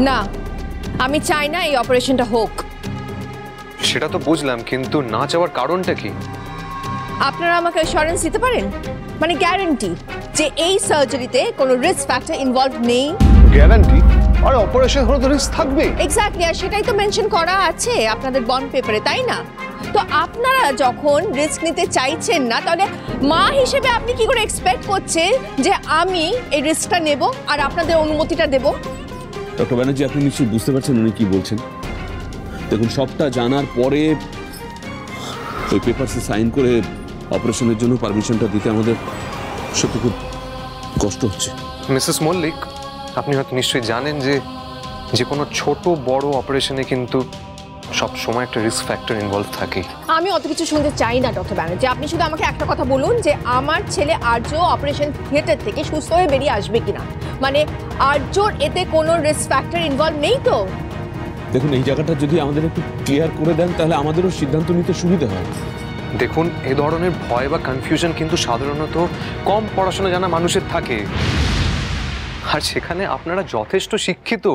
না, আমি চাই না এই অপারেশনটা হোক। সেটা তো বুঝলাম, কিন্তু না চাওয়ার কারণটা কি? আপনারা আমাকে অ্যাসুরেন্স দিতে পারেন, মানে গ্যারান্টি, যে এই সার্জারিতে কোনো রিস্ক ফ্যাক্টর ইনভলভ নেই? গ্যারান্টি? আর অপারেশন হলে তো রিস্ক থাকবে। এক্স্যাক্টলি, আর সেটাই তো মেনশন করা আছে আপনাদের বন্ড পেপারে, তাই না? তো আপনারা যখন রিস্ক নিতে চাইছেন না, তাহলে মা হিসেবে আপনি কি করে এক্সপেক্ট করছেন যে আমি এই রিস্কটা নেব আর আপনাদের অনুমতিটা দেব? ডক্টর ব্যানার্জি, আপনি নিশ্চয়ই বুঝতে পারছেন উনি কি বলছেন। দেখুন, সবটা জানার পরে ওই পেপারসে সাইন করে অপারেশনের জন্য পারমিশনটা দিতে আমাদের সত্যি খুব কষ্ট হচ্ছে। মিসেস মল্লিক, আপনি হয়তো নিশ্চয়ই জানেন যে কোনো ছোট বড় অপারেশনে কিন্তু সব সময় একটা রিস্ক ফ্যাক্টর ইনভলভ থাকে। আমি অত কিছু শুনতে চাই না ডক্টর ব্যানার্জি, আপনি শুধু আমাকে একটা কথা বলুন যে আমার ছেলে আর্য অপারেশন থিয়েটার থেকে সুস্থ হয়ে বেরিয়ে আসবে কিনা, মানে আর্যর এতে কোনো রিস্ক ফ্যাক্টর ইনভলভ নেই তো? দেখুন, এই জায়গাটা যদি আমাদের একটু ক্লিয়ার করে দেন তাহলে আমাদেরও সিদ্ধান্ত নিতে সুবিধা হয়। দেখুন, এ ধরনের ভয় বা কনফিউশন কিন্তু সাধারণত কম পড়াশোনা জানা মানুষের থাকে, আর সেখানে আপনারা যথেষ্ট শিক্ষিত।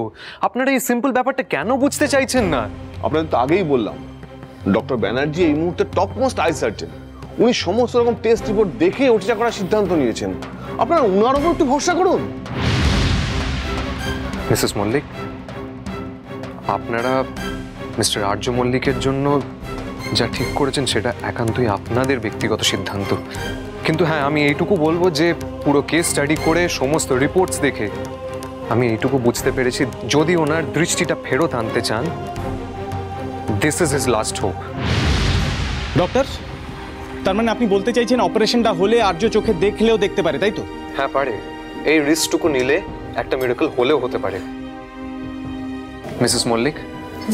আপনারা এই সিম্পল ব্যাপারটা কেন বুঝতে চাইছেন না? আপনাদের তো আগেই বললাম, ডক্টর ব্যানার্জি এই মুহূর্তে টপ মোস্ট আই সার্জন। উনি সমস্ত রকম টেস্ট রিপোর্ট দেখে ওটিটা করার সিদ্ধান্ত নিয়েছেন। আপনারা উনার উপর একটু ভরসা করুন। মিসেস মল্লিক, আপনারা মিস্টার আর্য মল্লিকের জন্য যা ঠিক করেছেন সেটা একান্তই আপনাদের ব্যক্তিগত সিদ্ধান্ত, কিন্তু হ্যাঁ, আমি এইটুকু বলবো যে পুরো কেস স্টাডি করে সমস্ত রিপোর্টস দেখে আমি এইটুকু বুঝতে পেরেছি, যদি ওনার দৃষ্টিটা ফেরত আনতে চান, this is his last hope. Doctor, তার মানে আপনি বলতে চাইছেন অপারেশনটা হলে আর্য চোখে দেখলেও দেখতে পারে, তাই তো? হ্যাঁ, পারে। এই রিস্কটুকু নিলে একটা মিরাকল হলেও হতে পারে। মিসেস মল্লিক,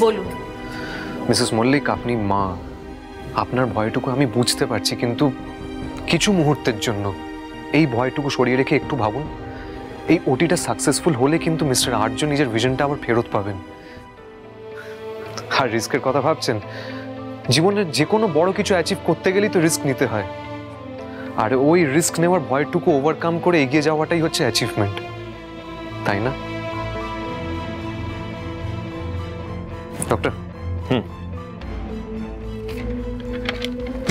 বলুন। মিসেস মল্লিক, আপনি মা, আপনার ভয়টুকু আমি বুঝতে পারছি, কিন্তু কিছু মুহূর্তের জন্য এই ভয়টুকু সরিয়ে রেখে একটু ভাবুন, এই ওটিটা সাকসেসফুল হলে কিন্তু মিস্টার আর্য নিজের ভিশনটা আবার ফেরত পাবেন। আর রিস্কের কথা ভাবছেন, জীবনের যে কোনো বড় কিছু অ্যাচিভ করতে গেলেই তো রিস্ক নিতে হয়, আর ওই রিস্ক নেওয়ার ভয়টুকু ওভারকাম করে এগিয়ে যাওয়াটাই হচ্ছে অ্যাচিভমেন্ট, তাই না ডক্টর?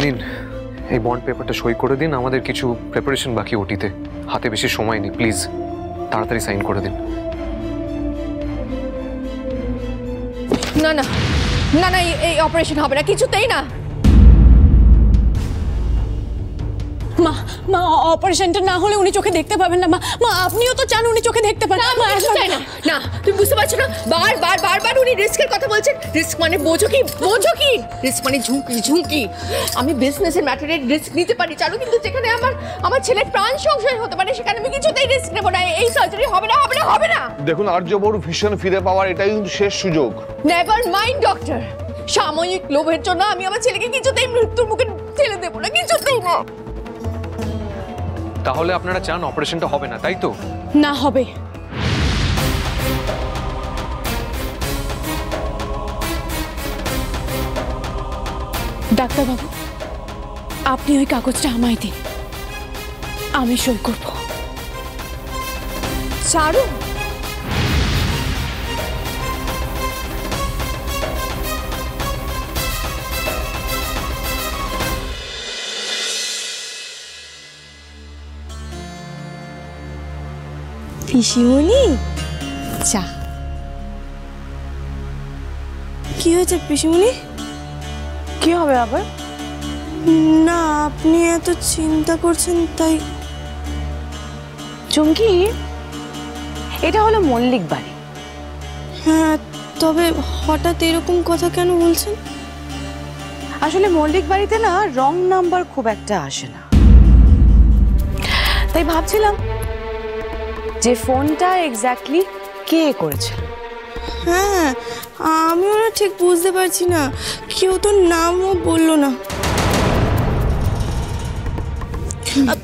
নিন, এই বন্ড পেপারটা সই করে দিন। আমাদের কিছু প্রিপারেশন বাকি ওটিতে, হাতে বেশি সময় নেই, প্লিজ তাড়াতাড়ি সাইন করে দিন। না না না না, এই অপারেশন হবে না, কিছুতেই না। মা, মা, অপারেশনটা না হলে উনি চোখে দেখতে পাবেন না। মা, মা, আপনিও তো চান উনি চোখে দেখতে পান। মা, চাই না। না, তুমি বুঝতে পারছো না, বারবার উনি রিস্কের কথা বলছেন। রিস্ক মানে বোঝো কি? রিস্ক মানে ঝুঁকি। আমি বিজনেসের ম্যাটারে রিস্ক নিতে পারি চালু, কিন্তু যেখানে আমার ছেলের প্রাণ সংশয় হতে পারে সেখানে আমি কিছুতেই রিস্ক নেব না। এই সার্জারি হবে না। দেখুন, আর্য বড় ভীষণ ফিরে পাওয়ার এটাই কিন্তু শেষ সুযোগ। নেভার মাইন্ড ডক্টর, সাময়িক লোভের জন্য আমি আমার ছেলেকে কিছুতেই মৃত্যুর মুখে ঠেলে দেবো না, কিছুতেই না। তাহলে আপনারা চান অপারেশনটা হবে না, তাই তো? না, হবে। ডাক্তারবাবু, আপনি ওই কাগজটা আমায় দিন, আমি সই করব। চারু, পিসিমণি, চা। কি হয়েছে পিসিমণি? কি হবে আবার? না, আপনি এত চিন্তা করছেন তাই। চুমকি, এটা হলো মল্লিক বাড়ি। হ্যাঁ, তবে হঠাৎ এরকম কথা কেন বলছেন? আসলে মল্লিক বাড়িতে না রং নাম্বার খুব একটা আসে না, তাই ভাবছিলাম যে ফোনটা এক্স্যাক্টলি কে করেছে। হ্যাঁ, আমিও না ঠিক বুঝতে পারছি না, কেউ তো নামও বললো না।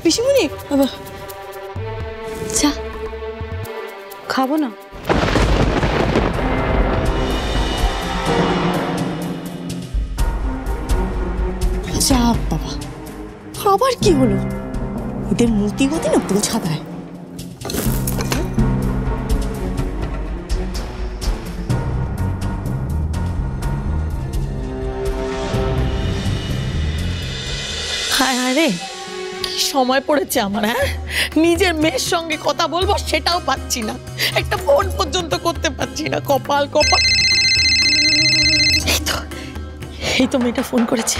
পিসিমণি, চা খাবো না? চা বাবা, আবার কি হলো? এদের মতিগতি না বোঝা দেয়। রে, কি সময় পড়েছে আমার, হ্যাঁ? নিজের মেয়ের সঙ্গে কথা বলবো সেটাও পাচ্ছি না, একটা ফোন পর্যন্ত করতে পারছি না। কপাল কপাল। এই তো মেয়েটা ফোন করেছে।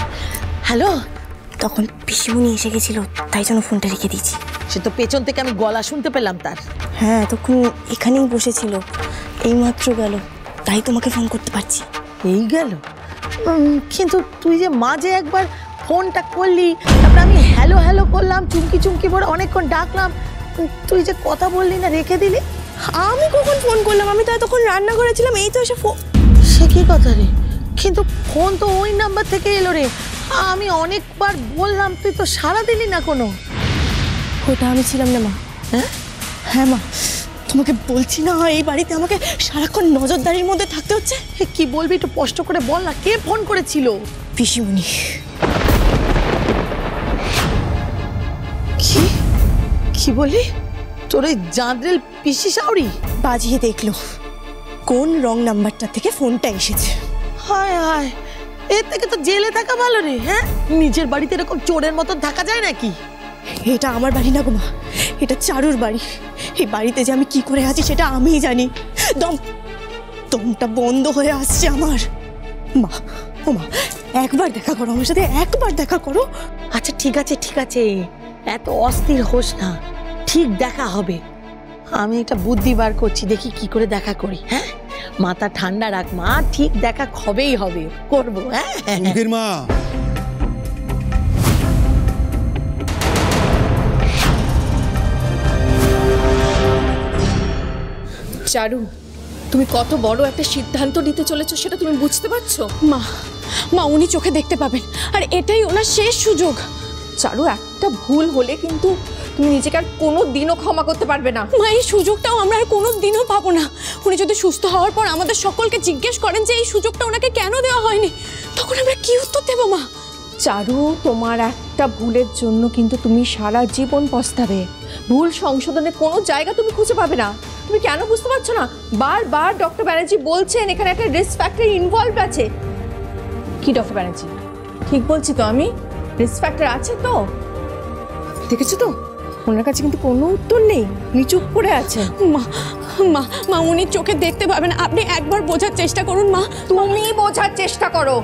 হ্যালো। তখন পিসিমণি এসে গেছিল, তাই জন্য ফোনটা রেখে দিয়েছি। সে তো পেছন থেকে আমি গলা শুনতে পেলাম তার। হ্যাঁ, তখন এখানেই বসেছিল, এইমাত্র গেল, তাই তোমাকে ফোন করতে পারছি। এই গেল? কিন্তু তুই যে মাঝে একবার ফোনটা করলি, তারপরে আমি হ্যালো হ্যালো করলাম, চুমকি চুমকি বলে অনেকক্ষণ ডাকলাম, তুই যে কথা বললি না, রেখে দিলি। আমি কখন ফোন করলাম? আমি তো তখন রান্না করেছিলাম, এই তো এসে সে কি কথা রে? কিন্তু ফোন তো ওই নাম্বার থেকে এলো রে, আমি অনেকবার বললাম, তুই তো সাড়া দিলি না কোনো। ওটা আমি ছিলাম না মা। হ্যাঁ হ্যাঁ মা, তোমাকে বলছি না এই বাড়িতে আমাকে সারাক্ষণ নজরদারির মধ্যে থাকতে হচ্ছে। কি বলবি একটু স্পষ্ট করে বল না, কে ফোন করেছিল? পিসিমণি। কি কি বলি? তোর ওই জাঁদরেল পিসি শাওরি বাজিয়ে দেখলো কোন রং নাম্বারটা থেকে ফোনটা এসেছে। হায় হায়, এর থেকে তো জেলে থাকা ভালো রে। হ্যাঁ, নিজের বাড়িতে এরকম চোরের মতন থাকা যায় নাকি? এটা আমার বাড়ি না গো মা, এটা চারুর বাড়ি। এই বাড়িতে যে আমি কি করে আছি সেটা আমিই জানি। দমটা বন্ধ হয়ে আসছে আমার। মা, ও মা, একবার দেখা করো আমার সাথে, একবার দেখা করো। আচ্ছা ঠিক আছে ঠিক আছে, এত অস্থির হোস না, ঠিক দেখা হবে। আমি একটা বুদ্ধি বার করছি, দেখি কি করে দেখা করি। হ্যাঁ, মাথা ঠান্ডা রাখ মা, ঠিক দেখা হবেই হবে, করবো। হ্যাঁ মা, চারু, তুমি কত বড় একটা সিদ্ধান্ত নিতে চলেছো সেটা তুমি বুঝতে পারছো? মা, মা উনি চোখে দেখতে পাবেন, আর এটাই ওনার শেষ সুযোগ। চারু, একটা ভুল হলে কিন্তু তুমি নিজেকে আর কোনো দিনও ক্ষমা করতে পারবে না। মা, এই সুযোগটাও আমরা আর কোনো দিনও পাবো না। উনি যদি সুস্থ হওয়ার পর আমাদের সকলকে জিজ্ঞেস করেন যে এই সুযোগটা ওনাকে কেন দেওয়া হয়নি, তখন আমরা কি উত্তর দেবো মা? চারু, তোমার একটা ভুলের জন্য কিন্তু তুমি সারা জীবন পস্তাবে। ভুল সংশোধনের কোনো জায়গা তুমি খুঁজে পাবে না। তুমি কেন বুঝতে পারছো না? বারবার ডক্টর ব্যানার্জি বলছেন এখানে একটা রিস্ক ফ্যাক্টর ইনভলভ আছে। কি ডক্টর ব্যানার্জি, ঠিক বলছি তো আমি? রিস্ক ফ্যাক্টর আছে তো? দেখেছো তো, ওনার কাছে কিন্তু কোনো উত্তর নেই, উনি চুপ করে আছেন। মা মা মা উনি চোখে দেখতে পাবেন, আপনি একবার বোঝার চেষ্টা করুন মা। তুমি বোঝার চেষ্টা করো,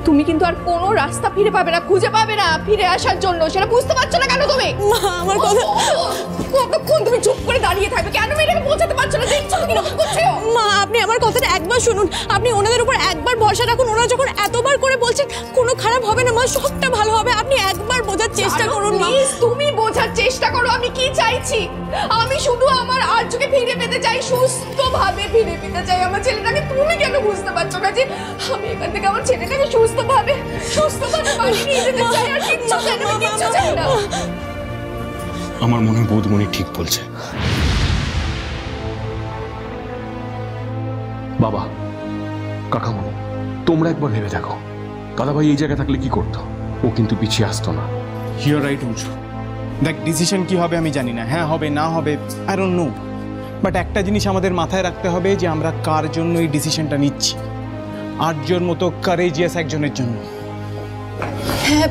তুমি কিন্তু আর কোনো রাস্তা ফিরে পাবে না, খুঁজে পাবে না ফিরে আসার জন্য। সেটা বুঝতে পারছো না কেন তুমি? মা, আমার কথা, কতক্ষণ তুমি চুপ করে দাঁড়িয়ে থাকবে? কেন মেয়েটাকে বোঝাতে পারছো না? দেখছো কি রকম করছে? মা, আপনি আমার কথাটা একবার শুনুন, আপনি ওনাদের উপর একবার ভরসা রাখুন। ওনারা যখন এতবার করে বলছেন কোনো খারাপ হবে না মা, সবটা ভালো হবে। আপনি একবার বোঝার চেষ্টা করুন মা। তুমি বোঝার চেষ্টা করো আমি কি চাইছি। আমি শুধু আমার আর্যকে ফিরে পেতে চাই, সুস্থভাবে ফিরে পেতে চাই আমার ছেলেটাকে। তুমি কেন বুঝতে পারছো না যে আমি এখান থেকে আমার ছেলেটাকে সুস্থভাবে বাড়ি নিয়ে যেতে চাই? আর কিচ্ছু চাই না, আমি কিচ্ছু চাই না। আমার মনে হয় বৌদিমণি ঠিক বলছে। বাবা, কাকামণি, তোমরা একবার ভেবে দেখো, দাদাভাই এই জায়গায় থাকলে কি করতো? ও কিন্তু পিছিয়ে আসতো না। ইউ আর রাইট উঁচু। দেখ, ডিসিশন কি হবে আমি জানি না, হ্যাঁ হবে না হবে আই ডোন্ট নো, বাট একটা জিনিস আমাদের মাথায় রাখতে হবে যে আমরা কার জন্য এই ডিসিশনটা নিচ্ছি। আর্যর মতো কারেজিয়াস একজনের জন্য। হ্যাঁ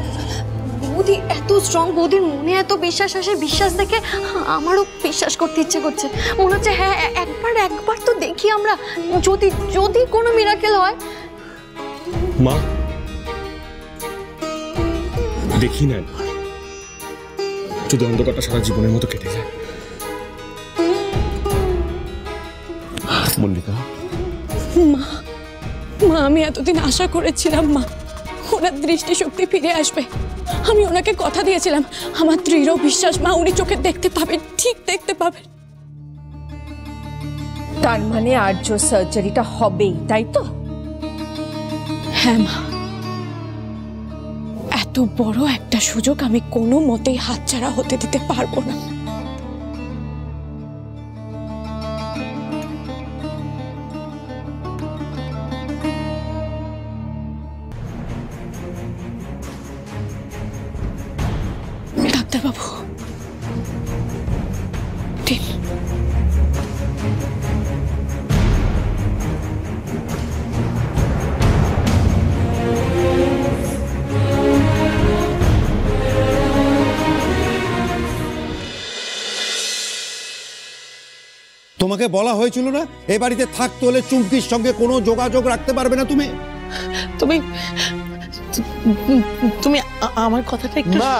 বৌদি, এত স্ট্রং, বৌদির মনে এত বিশ্বাস আসে, বিশ্বাস দেখে আমারও বিশ্বাস করতে ইচ্ছে করছে। মনে হচ্ছে হ্যাঁ একবার তো দেখি আমরা, যদি যদি কোনো মিরাকেল হয়। মা, দেখি না একবার, যদি অন্ধকারটা সারা জীবনের মতো কেটে যায়। মল্লিকা, মা, আমি এতদিন আশা করেছিলাম মা ওনার দৃষ্টিশক্তি ফিরে আসবে। আমি ওনাকে কথা দিয়েছিলাম, আমার দৃঢ় বিশ্বাস মা উনি চোখে দেখতে পাবেন, ঠিক দেখতে পাবেন। তার মানে আর্য সার্জারিটা হবেই, তাই তো? হ্যাঁ মা, এত বড় একটা সুযোগ আমি কোনো মতেই হাতছাড়া হতে দিতে পারবো না। ডাক্তারবাবু, ঠিক তোমাকে বলা হয়েছিল না এ বাড়িতে থাকতে হলে চুমকির সঙ্গে কোনো যোগাযোগ রাখতে পারবে না তুমি? তুমি তুমি আমার কথাটা একটু না,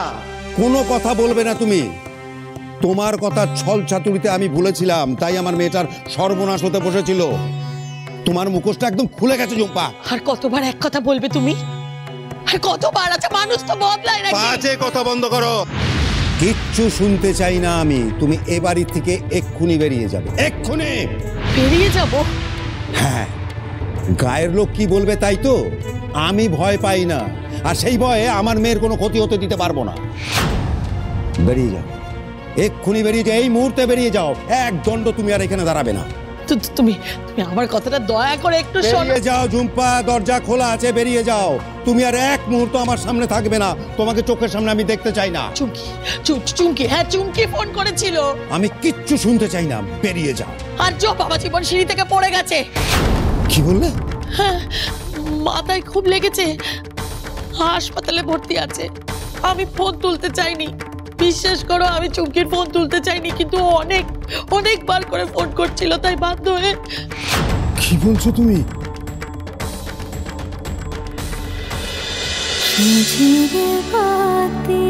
কোনো কথা বলবে না তুমি। তোমার কথা ছল চাতুরিতে আমি ভুলেছিলাম, তাই আমার মেয়েটার সর্বনাশ হতে বসেছিল। তোমার মুখোশটা একদম খুলে গেছে ঝুম্পা। আর কতবার এক কথা বলবে তুমি? আর কতবার? আছে মানুষ তো বদলায় নাকি? বাজে কথা বন্ধ করো, কিচ্ছু শুনতে চাই না আমি। তুমি এ বাড়ি থেকে এক্ষুনি বেরিয়ে যাবে, এক্ষুনি বেরিয়ে যাব? হ্যাঁ, গায়ের লোক কি বলবে তাই তো। আমি ভয় পাই না, আর সেই ভয়ে আমার মেয়ের কোনো ক্ষতি হতে দিতে পারবো না। বেরিয়ে যাও, এক্ষুনি বেরিয়ে যাও, এই মুহূর্তে বেরিয়ে যাও। এক দণ্ড তুমি আর এখানে দাঁড়াবে না। তুমি আমার কথাটা দয়া করে একটু শোনো। বেরিয়ে যাও ঝুম্পা, দরজা খোলা আছে, বেরিয়ে যাও। তুমি আর এক মুহূর্ত আমার সামনে থাকবে না, তোমাকে চোখের সামনে আমি দেখতে চাই না। চুমকি, হ্যাঁ চুমকি ফোন করেছিল। আমি কিচ্ছু শুনতে চাই না, বেরিয়ে যাও। আর বাবা জীবন সিঁড়ি থেকে পড়ে গেছে। কি বললে? হ্যাঁ, মাথায় খুব লেগেছে, হাসপাতালে ভর্তি আছে। আমি ফোন তুলতে চাইনি, বিশ্বাস করো, আমি চুমকির ফোন তুলতে চাইনি, কিন্তু অনেকবার করে ফোন করছিল, তাই বাধ্য হয়ে। কি বলছো তুমি? ঝিরে বাতি